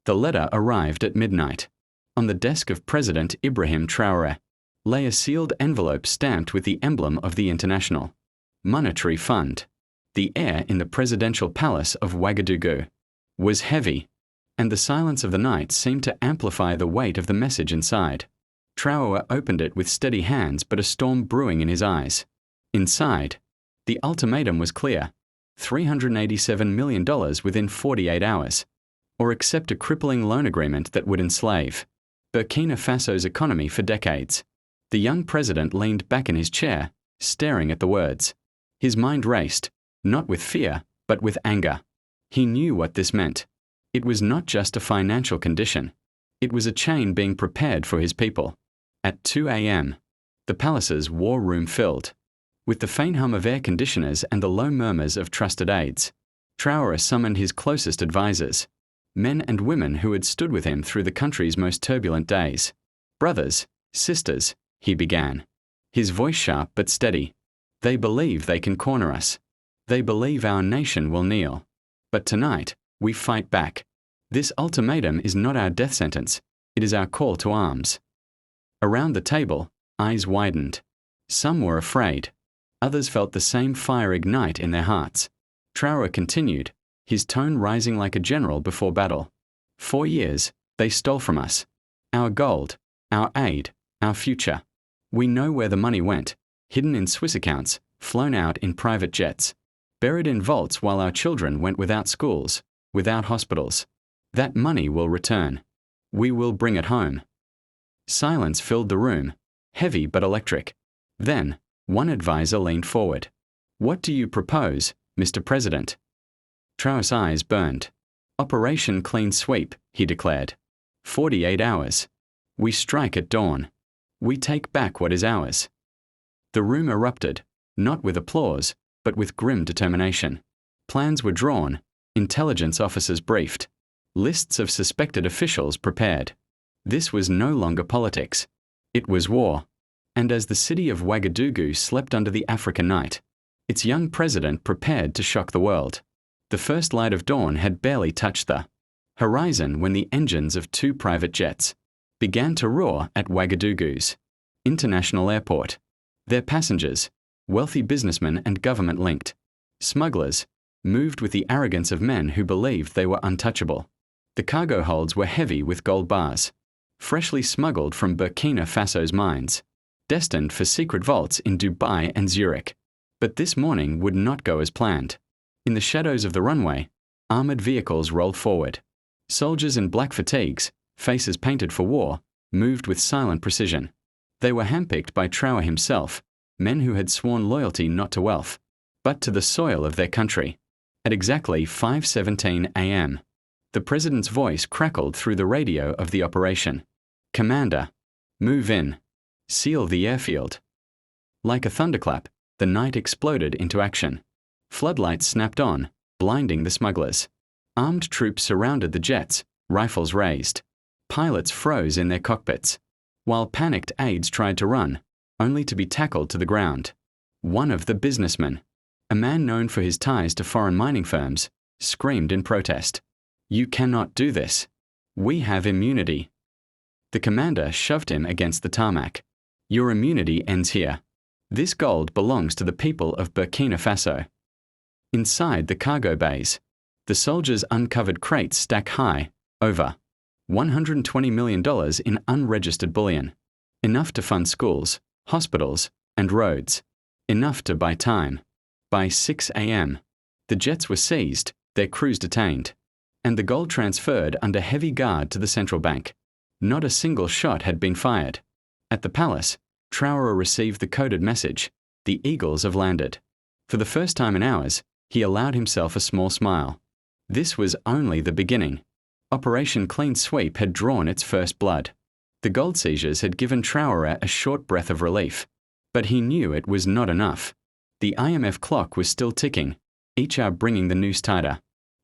The letter arrived at midnight. On the desk of President Ibrahim Traoré lay a sealed envelope stamped with the emblem of the International Monetary Fund. The air in the presidential palace of Ouagadougou was heavy, and the silence of the night seemed to amplify the weight of the message inside. Traoré opened it with steady hands but a storm brewing in his eyes. Inside, the ultimatum was clear: $387 million within 48 hours, or accept a crippling loan agreement that would enslave Burkina Faso's economy for decades. The young president leaned back in his chair, staring at the words. His mind raced, not with fear, but with anger. He knew what this meant. It was not just a financial condition. It was a chain being prepared for his people. At 2 a.m., the palace's war room filled. With the faint hum of air conditioners and the low murmurs of trusted aides, Traoré summoned his closest advisors, men and women who had stood with him through the country's most turbulent days. Brothers, sisters, he began, his voice sharp but steady. They believe they can corner us. They believe our nation will kneel. But tonight, we fight back. This ultimatum is not our death sentence. It is our call to arms. Around the table, eyes widened. Some were afraid. Others felt the same fire ignite in their hearts. Traoré continued, his tone rising like a general before battle. 4 years, they stole from us. Our gold, our aid, our future. We know where the money went, hidden in Swiss accounts, flown out in private jets, buried in vaults while our children went without schools, without hospitals. That money will return. We will bring it home. Silence filled the room, heavy but electric. Then, one advisor leaned forward. What do you propose, Mr. President? Traoré's eyes burned. Operation Clean Sweep, he declared. 48 hours. We strike at dawn. We take back what is ours. The room erupted, not with applause, but with grim determination. Plans were drawn, intelligence officers briefed, lists of suspected officials prepared. This was no longer politics. It was war. And as the city of Ouagadougou slept under the African night, its young president prepared to shock the world. The first light of dawn had barely touched the horizon when the engines of 2 private jets began to roar at Ouagadougou's international airport. Their passengers, wealthy businessmen and government-linked smugglers, moved with the arrogance of men who believed they were untouchable. The cargo holds were heavy with gold bars, freshly smuggled from Burkina Faso's mines, destined for secret vaults in Dubai and Zurich. But this morning would not go as planned. In the shadows of the runway, armored vehicles rolled forward. Soldiers in black fatigues, faces painted for war, moved with silent precision. They were handpicked by Traoré himself, men who had sworn loyalty not to wealth, but to the soil of their country. At exactly 5:17 a.m., the president's voice crackled through the radio of the operation. Commander, move in. Seal the airfield. Like a thunderclap, the night exploded into action. Floodlights snapped on, blinding the smugglers. Armed troops surrounded the jets, rifles raised. Pilots froze in their cockpits, while panicked aides tried to run, only to be tackled to the ground. One of the businessmen, a man known for his ties to foreign mining firms, screamed in protest. You cannot do this. We have immunity. The commander shoved him against the tarmac. Your immunity ends here. This gold belongs to the people of Burkina Faso. Inside the cargo bays, the soldiers uncovered crates stacked high, over $120 million in unregistered bullion. Enough to fund schools, hospitals, and roads. Enough to buy time. By 6 a.m., the jets were seized, their crews detained, and the gold transferred under heavy guard to the central bank. Not a single shot had been fired. At the palace, Traoré received the coded message. The eagles have landed. For the first time in hours, he allowed himself a small smile. This was only the beginning. Operation Clean Sweep had drawn its first blood. The gold seizures had given Traoré a short breath of relief. But he knew it was not enough. The IMF clock was still ticking, each hour bringing the noose tighter.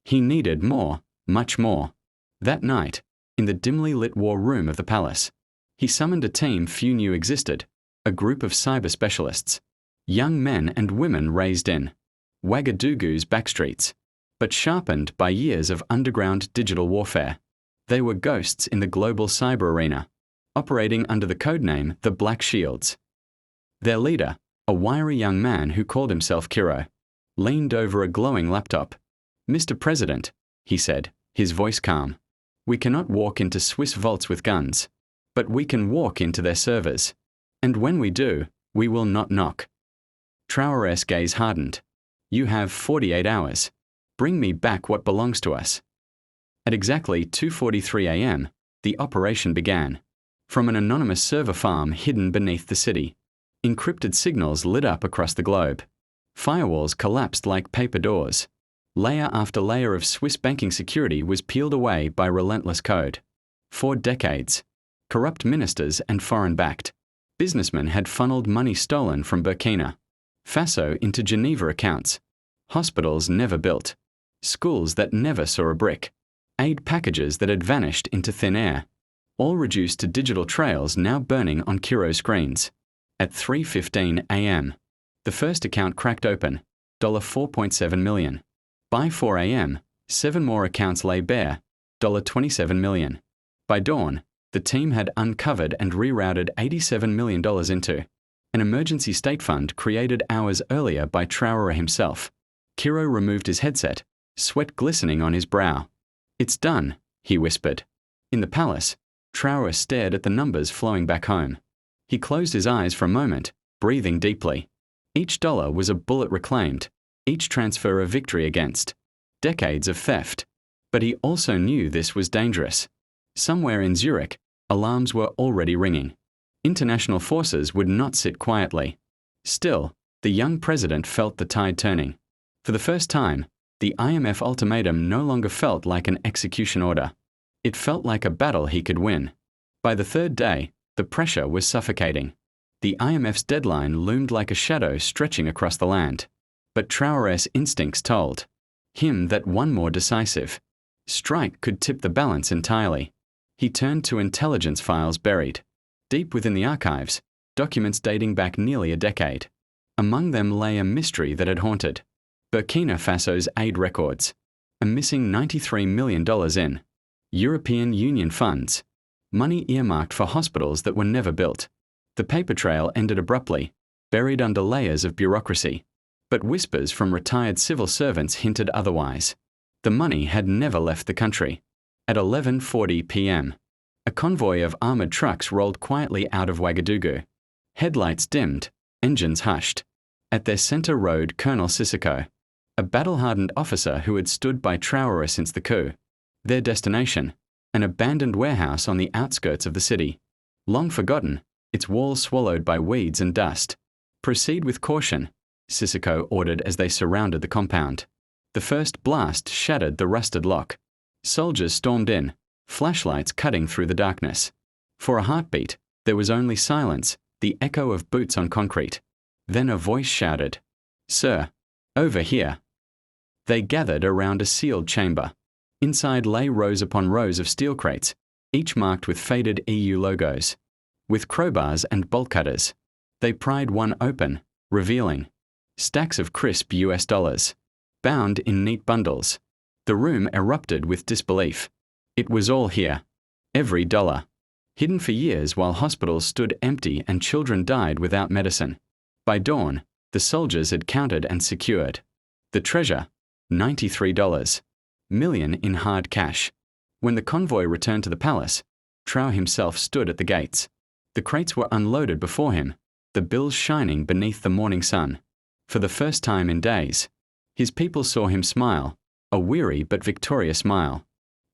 He needed more, much more. That night, in the dimly lit war room of the palace, he summoned a team few knew existed, a group of cyber specialists. Young men and women raised in Ouagadougou's backstreets, but sharpened by years of underground digital warfare. They were ghosts in the global cyber arena, operating under the codename the Black Shields. Their leader, a wiry young man who called himself Kiro, leaned over a glowing laptop. "Mr. President," he said, his voice calm, "we cannot walk into Swiss vaults with guns, but we can walk into their servers. And when we do, we will not knock." Traoré's gaze hardened. "You have 48 hours. Bring me back what belongs to us." At exactly 2:43 a.m., the operation began. From an anonymous server farm hidden beneath the city, encrypted signals lit up across the globe. Firewalls collapsed like paper doors. Layer after layer of Swiss banking security was peeled away by relentless code. For decades, corrupt ministers and foreign-backed businessmen had funneled money stolen from Burkina Faso into Geneva accounts, hospitals never built, schools that never saw a brick, aid packages that had vanished into thin air, all reduced to digital trails now burning on Kiro screens. At 3:15 a.m., the first account cracked open, $4.7 million. By 4 a.m., 7 more accounts lay bare, $27 million. By dawn, the team had uncovered and rerouted $87 million into an emergency state fund created hours earlier by Traoré himself. Kiro removed his headset, sweat glistening on his brow. "It's done," he whispered. In the palace, Traoré stared at the numbers flowing back home. He closed his eyes for a moment, breathing deeply. Each dollar was a bullet reclaimed, each transfer a victory against decades of theft. But he also knew this was dangerous. Somewhere in Zurich, alarms were already ringing. International forces would not sit quietly. Still, the young president felt the tide turning. For the first time, the IMF ultimatum no longer felt like an execution order. It felt like a battle he could win. By the third day, the pressure was suffocating. The IMF's deadline loomed like a shadow stretching across the land. But Traoré's instincts told him that one more decisive strike could tip the balance entirely. He turned to intelligence files buried deep within the archives, documents dating back nearly a decade. Among them lay a mystery that had haunted Burkina Faso's aid records, a missing $93 million in European Union funds, money earmarked for hospitals that were never built. The paper trail ended abruptly, buried under layers of bureaucracy. But whispers from retired civil servants hinted otherwise. The money had never left the country. At 11:40 p.m., a convoy of armored trucks rolled quietly out of Ouagadougou. Headlights dimmed, engines hushed. At their center rode Colonel Sissoko, a battle-hardened officer who had stood by Traoré since the coup. Their destination, an abandoned warehouse on the outskirts of the city. Long forgotten, its walls swallowed by weeds and dust. "Proceed with caution," Sissoko ordered as they surrounded the compound. The first blast shattered the rusted lock. Soldiers stormed in, flashlights cutting through the darkness. For a heartbeat, there was only silence, the echo of boots on concrete. Then a voice shouted, "Sir, over here." They gathered around a sealed chamber. Inside lay rows upon rows of steel crates, each marked with faded EU logos. With crowbars and bolt cutters, they pried one open, revealing stacks of crisp US dollars, bound in neat bundles. The room erupted with disbelief. It was all here. Every dollar. Hidden for years while hospitals stood empty and children died without medicine. By dawn, the soldiers had counted and secured the treasure, $93 million in hard cash. When the convoy returned to the palace, Traoré himself stood at the gates. The crates were unloaded before him, the bills shining beneath the morning sun. For the first time in days, his people saw him smile, a weary but victorious smile.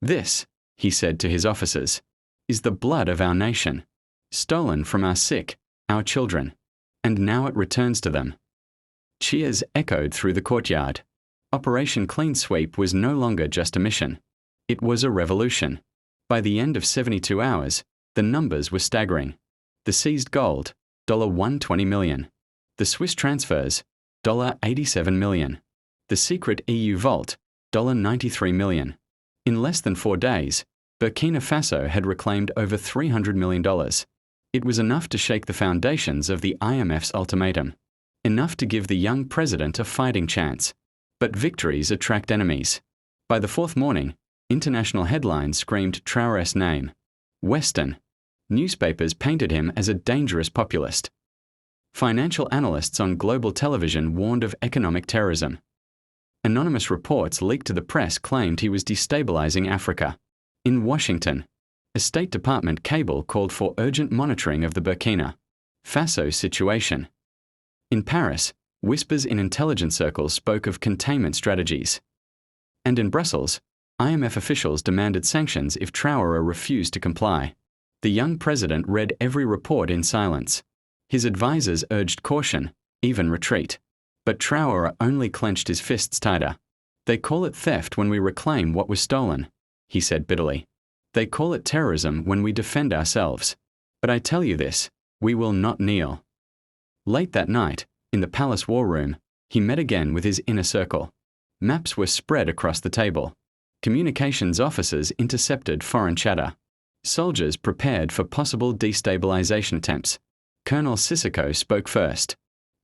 "This," he said to his officers, "is the blood of our nation, stolen from our sick, our children, and now it returns to them." Cheers echoed through the courtyard. Operation Clean Sweep was no longer just a mission. It was a revolution. By the end of 72 hours, the numbers were staggering. The seized gold, $120 million. The Swiss transfers, $87 million. The secret EU vault, $93 million. In less than 4 days, Burkina Faso had reclaimed over $300 million. It was enough to shake the foundations of the IMF's ultimatum. Enough to give the young president a fighting chance. But victories attract enemies. By the fourth morning, International headlines screamed Traoré's name. Western newspapers painted him as a dangerous populist. Financial analysts on global television warned of economic terrorism. Anonymous reports leaked to the press claimed he was destabilizing Africa. In Washington, a State Department cable called for urgent monitoring of the Burkina Faso situation. In Paris, whispers in intelligence circles spoke of containment strategies. And in Brussels, IMF officials demanded sanctions if Traoré refused to comply. The young president read every report in silence. His advisers urged caution, even retreat. But Traoré only clenched his fists tighter. "They call it theft when we reclaim what was stolen," he said bitterly. "They call it terrorism when we defend ourselves. But I tell you this, we will not kneel." Late that night, in the palace war room, he met again with his inner circle. Maps were spread across the table. Communications officers intercepted foreign chatter. Soldiers prepared for possible destabilization attempts. Colonel Sissoko spoke first.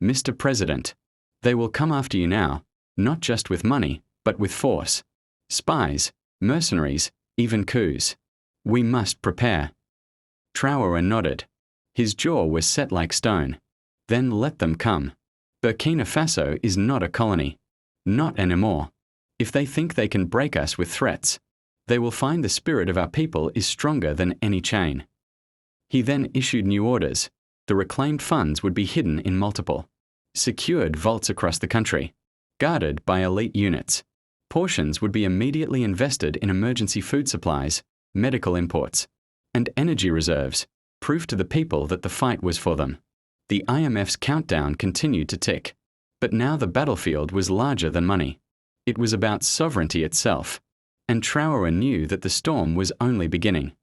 "Mr. President, they will come after you now, not just with money, but with force. Spies, mercenaries, even coups. We must prepare." Traoré nodded. His jaw was set like stone. "Then let them come. Burkina Faso is not a colony. Not anymore. If they think they can break us with threats, they will find the spirit of our people is stronger than any chain." He then issued new orders. The reclaimed funds would be hidden in multiple, secured vaults across the country, guarded by elite units. Portions would be immediately invested in emergency food supplies, medical imports, and energy reserves, proof to the people that the fight was for them. The IMF's countdown continued to tick. But now the battlefield was larger than money. It was about sovereignty itself. And Traoré knew that the storm was only beginning.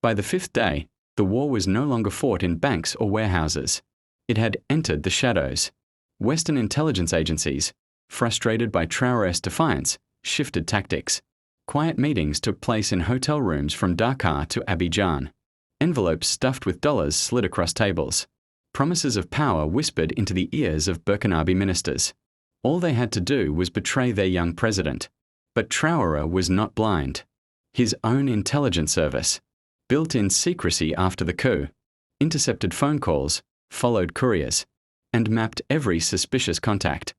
By the fifth day, the war was no longer fought in banks or warehouses. It had entered the shadows. Western intelligence agencies, frustrated by Traoré's defiance, shifted tactics. Quiet meetings took place in hotel rooms from Dakar to Abidjan. Envelopes stuffed with dollars slid across tables. Promises of power whispered into the ears of Burkinabe ministers. All they had to do was betray their young president. But Traoré was not blind. His own intelligence service, built in secrecy after the coup, intercepted phone calls, followed couriers, and mapped every suspicious contact.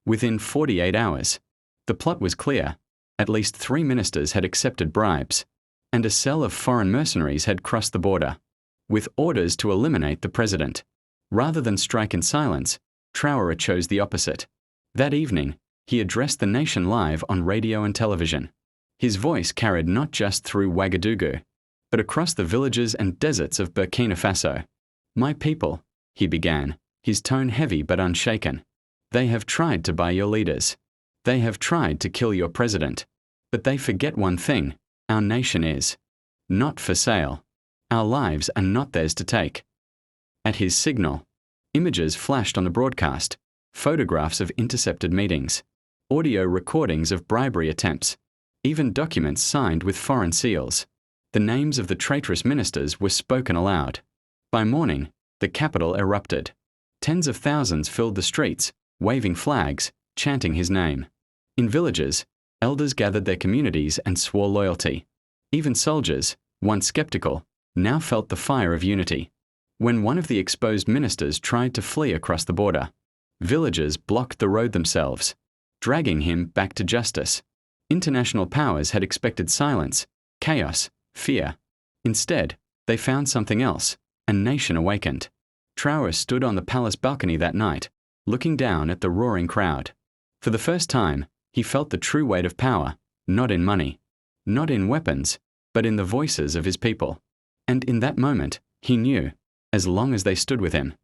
Within 48 hours, the plot was clear. At least 3 ministers had accepted bribes, and a cell of foreign mercenaries had crossed the border, with orders to eliminate the president. Rather than strike in silence, Traoré chose the opposite. That evening, he addressed the nation live on radio and television. His voice carried not just through Ouagadougou, but across the villages and deserts of Burkina Faso. "My people," he began, his tone heavy but unshaken. "They have tried to buy your leaders. They have tried to kill your president. But they forget one thing: our nation is not for sale. Our lives are not theirs to take." At his signal, images flashed on the broadcast, photographs of intercepted meetings, audio recordings of bribery attempts, even documents signed with foreign seals. The names of the traitorous ministers were spoken aloud. By morning, the capital erupted. Tens of thousands filled the streets, waving flags, chanting his name. In villages, elders gathered their communities and swore loyalty. Even soldiers, once skeptical, now felt the fire of unity. When one of the exposed ministers tried to flee across the border, villagers blocked the road themselves, dragging him back to justice. International powers had expected silence, chaos, fear. Instead, they found something else: a nation awakened. Traoré stood on the palace balcony that night, looking down at the roaring crowd. For the first time, he felt the true weight of power, not in money, not in weapons, but in the voices of his people. And in that moment, he knew, as long as they stood with him,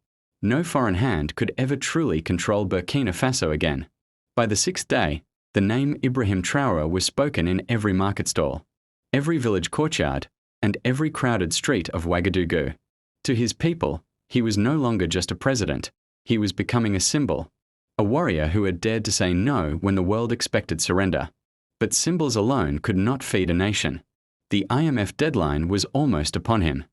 no foreign hand could ever truly control Burkina Faso again. By the 6th day, the name Ibrahim Traoré was spoken in every market stall, every village courtyard, and every crowded street of Ouagadougou. To his people, he was no longer just a president. He was becoming a symbol, a warrior who had dared to say no when the world expected surrender. But symbols alone could not feed a nation. The IMF deadline was almost upon him.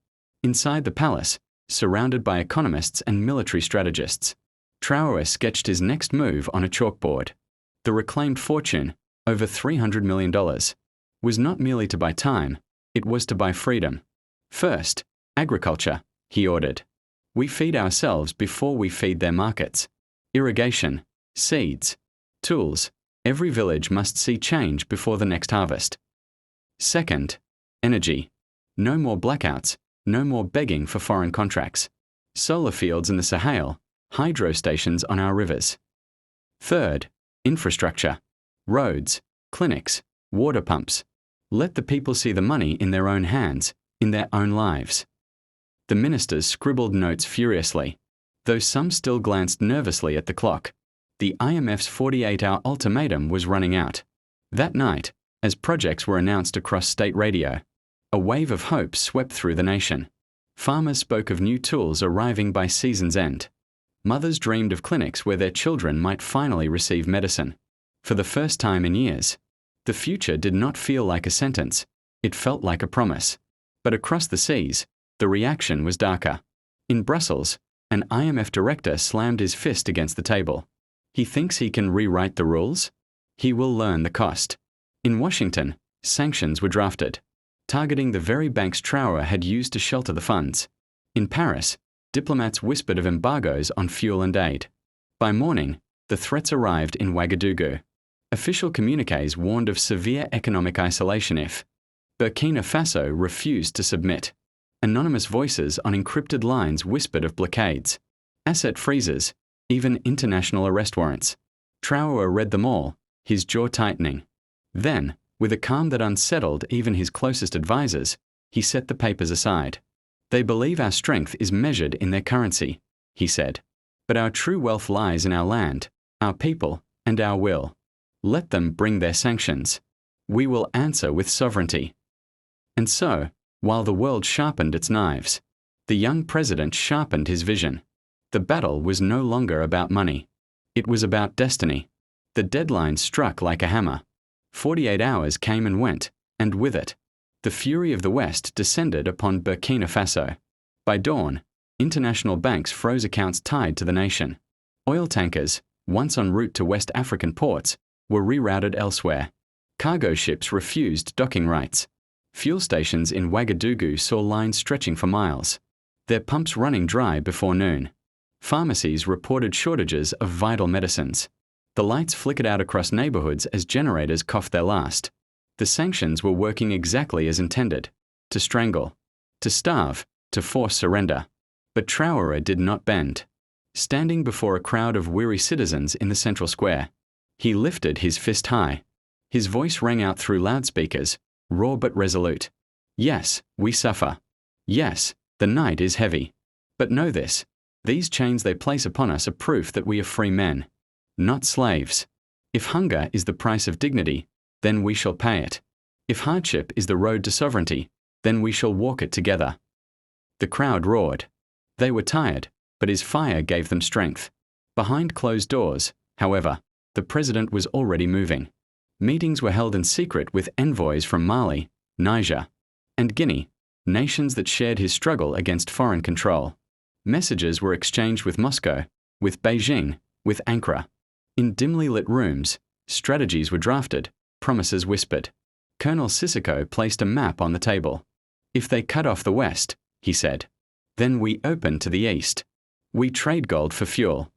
Inside the palace, surrounded by economists and military strategists, Traoré sketched his next move on a chalkboard. The reclaimed fortune, over $300 million, was not merely to buy time, it was to buy freedom. First, agriculture, he ordered. We feed ourselves before we feed their markets. Irrigation, seeds, tools, every village must see change before the next harvest. Second, energy. No more blackouts, no more begging for foreign contracts. Solar fields in the Sahel, hydro stations on our rivers. Third, infrastructure. Roads, clinics, water pumps. Let the people see the money in their own hands, in their own lives. The ministers scribbled notes furiously, though some still glanced nervously at the clock. The IMF's 48-hour ultimatum was running out. That night, as projects were announced across state radio, a wave of hope swept through the nation. Farmers spoke of new tools arriving by season's end. Mothers dreamed of clinics where their children might finally receive medicine. For the first time in years, the future did not feel like a sentence, it felt like a promise. But across the seas, the reaction was darker. In Brussels, an IMF director slammed his fist against the table. He thinks he can rewrite the rules? He will learn the cost. In Washington, sanctions were drafted, targeting the very banks Traoré had used to shelter the funds. In Paris, diplomats whispered of embargoes on fuel and aid. By morning, the threats arrived in Ouagadougou. Official communiques warned of severe economic isolation if Burkina Faso refused to submit. Anonymous voices on encrypted lines whispered of blockades, asset freezes, even international arrest warrants. Traoré read them all, his jaw tightening. Then, with a calm that unsettled even his closest advisers, he set the papers aside. They believe our strength is measured in their currency, he said. But our true wealth lies in our land, our people, and our will. Let them bring their sanctions. We will answer with sovereignty. And so, while the world sharpened its knives, the young president sharpened his vision. The battle was no longer about money. It was about destiny. The deadline struck like a hammer. 48 hours came and went, and with it, the fury of the West descended upon Burkina Faso. By dawn, international banks froze accounts tied to the nation. Oil tankers, once en route to West African ports, were rerouted elsewhere. Cargo ships refused docking rights. Fuel stations in Ouagadougou saw lines stretching for miles, their pumps running dry before noon. Pharmacies reported shortages of vital medicines. The lights flickered out across neighborhoods as generators coughed their last. The sanctions were working exactly as intended: to strangle, to starve, to force surrender. But Traoré did not bend. Standing before a crowd of weary citizens in the central square, he lifted his fist high. His voice rang out through loudspeakers, raw but resolute. Yes, we suffer. Yes, the night is heavy. But know this: these chains they place upon us are proof that we are free men, not slaves. If hunger is the price of dignity, then we shall pay it. If hardship is the road to sovereignty, then we shall walk it together. The crowd roared. They were tired, but his fire gave them strength. Behind closed doors, however, the president was already moving. Meetings were held in secret with envoys from Mali, Niger, and Guinea, nations that shared his struggle against foreign control. Messages were exchanged with Moscow, with Beijing, with Ankara. In dimly lit rooms, strategies were drafted, promises whispered. Colonel Sissoko placed a map on the table. If they cut off the West, he said, then we open to the East. We trade gold for fuel,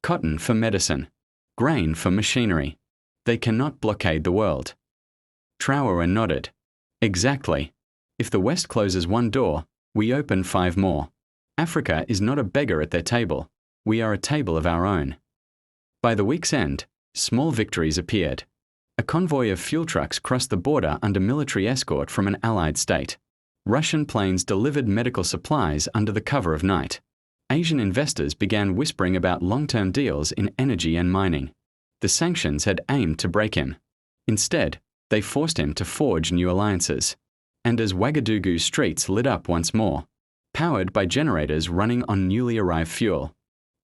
cotton for medicine, grain for machinery. They cannot blockade the world. Traoré nodded. Exactly. If the West closes one door, we open 5 more. Africa is not a beggar at their table. We are a table of our own. By the week's end, small victories appeared. A convoy of fuel trucks crossed the border under military escort from an allied state. Russian planes delivered medical supplies under the cover of night. Asian investors began whispering about long-term deals in energy and mining. The sanctions had aimed to break him. Instead, they forced him to forge new alliances. And as Ouagadougou's streets lit up once more, powered by generators running on newly arrived fuel,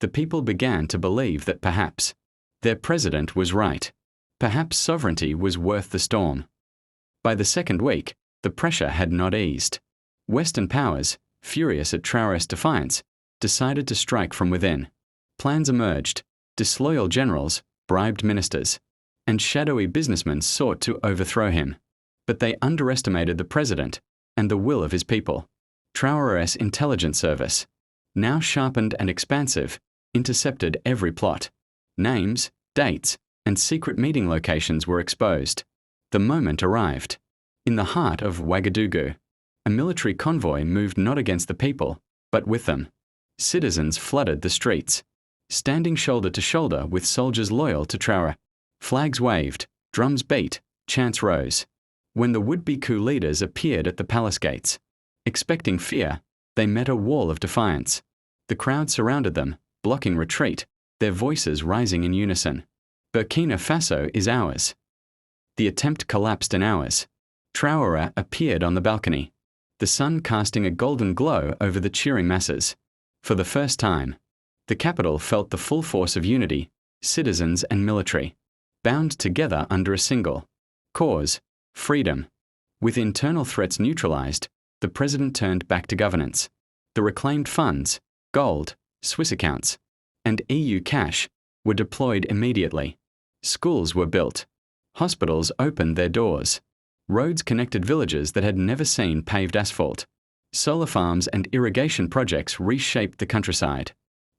the people began to believe that perhaps their president was right. Perhaps sovereignty was worth the storm. By the second week, the pressure had not eased. Western powers, furious at Traoré's defiance, decided to strike from within. Plans emerged. Disloyal generals bribed ministers, and shadowy businessmen sought to overthrow him. but they underestimated the president and the will of his people. Traoré's intelligence service, now sharpened and expansive, intercepted every plot. Names, dates, and secret meeting locations were exposed. The moment arrived. In the heart of Ouagadougou, a military convoy moved not against the people, but with them. Citizens flooded the streets, standing shoulder to shoulder with soldiers loyal to Traoré. Flags waved, drums beat, chants rose. When the would-be coup leaders appeared at the palace gates, expecting fear, they met a wall of defiance. The crowd surrounded them, blocking retreat, their voices rising in unison. Burkina Faso is ours. The attempt collapsed in hours. Traoré appeared on the balcony, the sun casting a golden glow over the cheering masses. For the first time, the capital felt the full force of unity, citizens and military, bound together under a single cause: freedom. With internal threats neutralized, the president turned back to governance. The reclaimed funds, gold, Swiss accounts, and EU cash were deployed immediately. Schools were built. Hospitals opened their doors. Roads connected villages that had never seen paved asphalt. Solar farms and irrigation projects reshaped the countryside.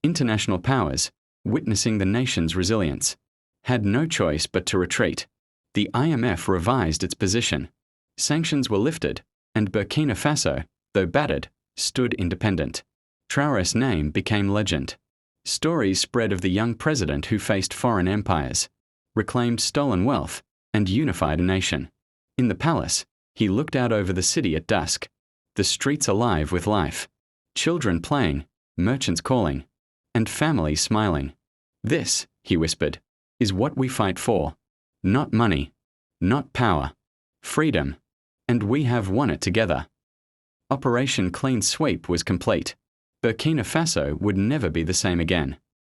International powers, witnessing the nation's resilience, had no choice but to retreat. The IMF revised its position. Sanctions were lifted, and Burkina Faso, though battered, stood independent. Traoré's name became legend. Stories spread of the young president who faced foreign empires, reclaimed stolen wealth, and unified a nation. In the palace, he looked out over the city at dusk, the streets alive with life, children playing, merchants calling, and families smiling. "This," he whispered, "is what we fight for. Not money, not power, freedom, and we have won it together." Operation Clean Sweep was complete. Burkina Faso would never be the same again.